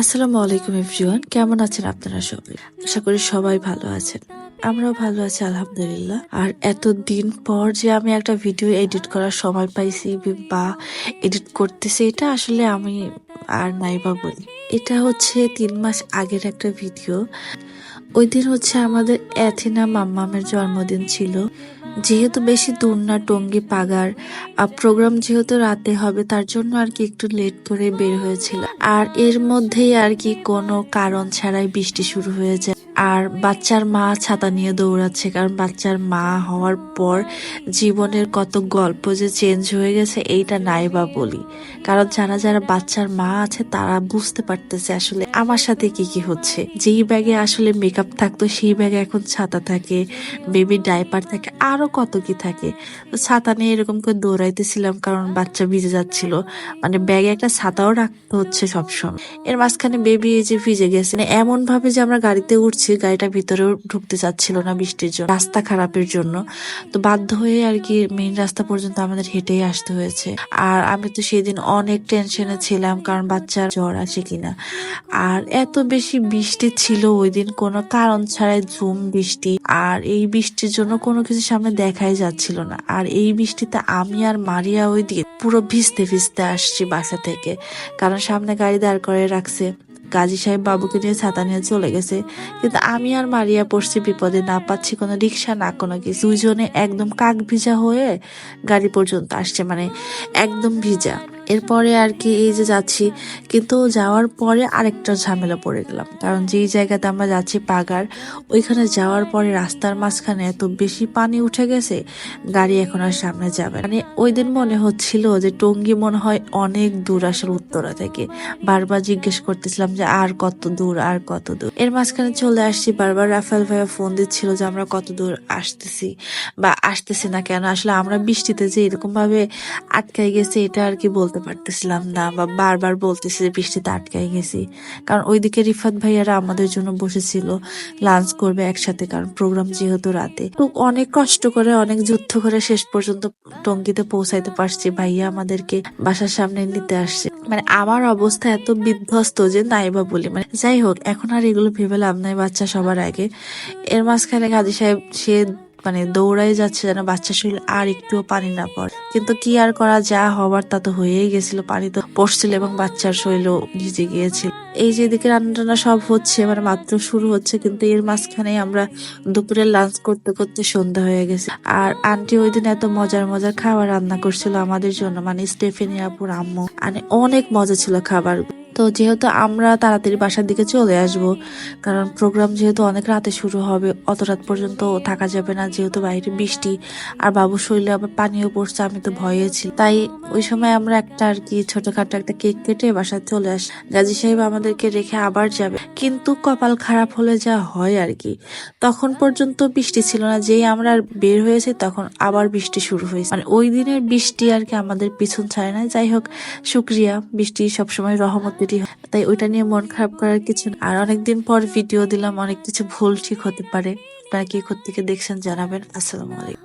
আসসালামু আলাইকুম এভরিওয়ান, কেমন আছেন আপনারা সবাই? আশা করি সবাই ভালো আছেন। আমরাও ভালো আছি আলহামদুলিল্লাহ। আর এতদিন পর যে আমি একটা ভিডিও এডিট করার সময় পাইছি বা এডিট করতেছি, এটা আসলে আমি আর নাই বা বলি। এটা হচ্ছে 3 মাস আগের একটা ভিডিও। ওই দিন হচ্ছে আমাদের অ্যাথিনা মাম্মামের জন্মদিন ছিল। যেহেতু বেশি দূর না, টঙ্গী পাগার প্রোগ্রাম যেহেতু রাতে হবে, তার জন্য আর কি একটু লেট করে বের হয়েছিল। আর এর মধ্যেই আর কি কোনো কারণ ছাড়াই বৃষ্টি শুরু হয়ে যায়। আর বাচ্চার মা ছাতা নিয়ে দৌড়াচ্ছে, কারণ বাচ্চার মা হওয়ার পর জীবনের কত গল্প যে চেঞ্জ হয়ে গেছে এইটা নাই বা বলি। কারণ যারা যারা বাচ্চার মা আছে তারা বুঝতে পারতেছে আসলে আমার সাথে কি কি হচ্ছে। যেই ব্যাগে আসলে মেকআপ থাকতো সেই ব্যাগে এখন ছাতা থাকে, বেবি ডাইপার থাকে, আরো কত কি থাকে। তো ছাতা নিয়ে এরকম করে দৌড়াইতেছিলাম কারণ বাচ্চা ভিজে যাচ্ছিল। মানে ব্যাগে একটা ছাতাও রাখতে হচ্ছে সবসময়। এর মাঝখানে বেবি এই যে ভিজে গেছে, মানে এমন ভাবে যে আমরা গাড়িতে উঠছি, গাড়িটা ভিতরেও ঢুকতে চাচ্ছিল না বৃষ্টির জন্য, রাস্তা খারাপের জন্য। তো বাধ্য হয়ে আর কি মেইন রাস্তা পর্যন্ত আমাদের হেঁটেই আসতে হয়েছে। আর আমি তো সেদিন অনেক টেনশনে ছিলাম, কারণ বাচ্চার জ্বর আসে কিনা। আর এত বেশি বৃষ্টি ছিল ওই দিন, কোনো কারণ ছাড়াই ঝুম বৃষ্টি। আর এই বৃষ্টির জন্য কোনো কিছু সামনে দেখাই যাচ্ছিল না। আর এই বৃষ্টিতে আমি আর মারিয়া ওই দিন পুরো ভিজতে ভিজতে আসছি বাসা থেকে, কারণ সামনে গাড়ি দাঁড় করে রাখছে। গাজী সাহেব বাবুকে নিয়ে ছাতা নিয়ে চলে গেছে, কিন্তু আমি আর মারিয়া পড়ছি বিপদে। না পাচ্ছি কোনো রিক্সা, না কোনো কিছু। দুইজনে একদম কাক ভিজা হয়ে গাড়ি পর্যন্ত আসছে, মানে একদম ভিজা। এরপরে আর কি এই যে যাচ্ছি, কিন্তু যাওয়ার পরে আরেকটা ঝামেলা পড়ে গেলাম। কারণ যেই জায়গাতে আমরা যাচ্ছি পাগার, ওইখানে যাওয়ার পরে রাস্তার মাঝখানে এত বেশি পানি উঠে গেছে, গাড়ি এখন আর সামনে যাবে না। মানে ওই দিন মনে হচ্ছিল যে টঙ্গী মনে হয় অনেক দূর আসলে উত্তরা থেকে। বারবার জিজ্ঞেস করতেছিলাম যে আর কত দূর, আর কত দূর। এর মাঝখানে চলে আসছি, বারবার রাফেল ভাইয়া ফোন দিচ্ছিল যে আমরা কত দূর আসতেছি বা আসতেছি না কেন। আসলে আমরা বৃষ্টিতে যে এরকম ভাবে আটকাই গেছি এটা আর কি বলতে পারতেছিলাম না, বা বারবার বলতেছি যে বৃষ্টিতে আটকাই গেছি। কারণ ওইদিকে রিফাত ভাইয়ারা আমাদের জন্য বসেছিল, লাঞ্চ করবে একসাথে, কারণ প্রোগ্রাম যেহেতু রাতে। তো অনেক কষ্ট করে, অনেক যুদ্ধ করে শেষ পর্যন্ত টঙ্গীতে পৌঁছাইতে পারছি। ভাইয়া আমাদেরকে বাসার সামনে নিতে আসছে। মানে আমার অবস্থা এত বিধ্বস্ত যে নাই বা বলি। মানে যাই হোক, এখন আর এগুলো ভেবে লাভ নাই, বাচ্চা সবার আগে। এর মাঝখানে গাজী সাহেব সে মানে দৌড়াই যাচ্ছে যেন বাচ্চার শরীর আর একটুও পানি না পড়ে। কিন্তু কি আর করা, যা হবার তা তো হয়েই গেছিল। পানি তো পড়ছিল এবং বাচ্চার শরীরও ভিজে গিয়েছিল। এই যে এদিকে রান্না টান্না সব হচ্ছে, মানে মাত্র শুরু হচ্ছে, কিন্তু এর মাঝখানে আমরা দুপুরে লাঞ্চ করতে করতে সন্ধ্যা হয়ে গেছে। আর আন্টি ওই দিন এত মজার মজার খাবার রান্না করছিল আমাদের জন্য, মানে স্টেফেনি আপুর আম্মু। মানে অনেক মজা ছিল খাবার। তো যেহেতু আমরা তাড়াতাড়ি বাসার দিকে চলে আসব, কারণ প্রোগ্রাম যেহেতু অনেক রাতে শুরু হবে, অত রাত পর্যন্ত থাকা যাবে না, যেহেতু বাইরে বৃষ্টি আর বাবুর শরীরে আবার পানিও পড়ছে, আমি তো ভয়ে ছিল। তাই ওই সময় আমরা একটা আর কি ছোটখাটো একটা কেক কেটে বাসায় চলে আসি। গাজী সাহেব আমাদেরকে রেখে আবার যাবে, কিন্তু কপাল খারাপ হলে যা হয় আর কি, তখন পর্যন্ত বৃষ্টি ছিল না। যেই আমরা বের হয়েছি তখন আবার বৃষ্টি শুরু হয়েছে। মানে ওই দিনের বৃষ্টি আর কি আমাদের পিছন ছাড়ে না। যাই হোক, শুক্রিয়া, বৃষ্টি সবসময় রহমতেরই হয়, তাই ওইটা নিয়ে মন খারাপ করার কিছু না। আর অনেকদিন পর ভিডিও দিলাম, অনেক কিছু ভুল ঠিক হতে পারে। আপনারা কি থেকে দেখছেন জানাবেন। আসসালামু আলাইকুম।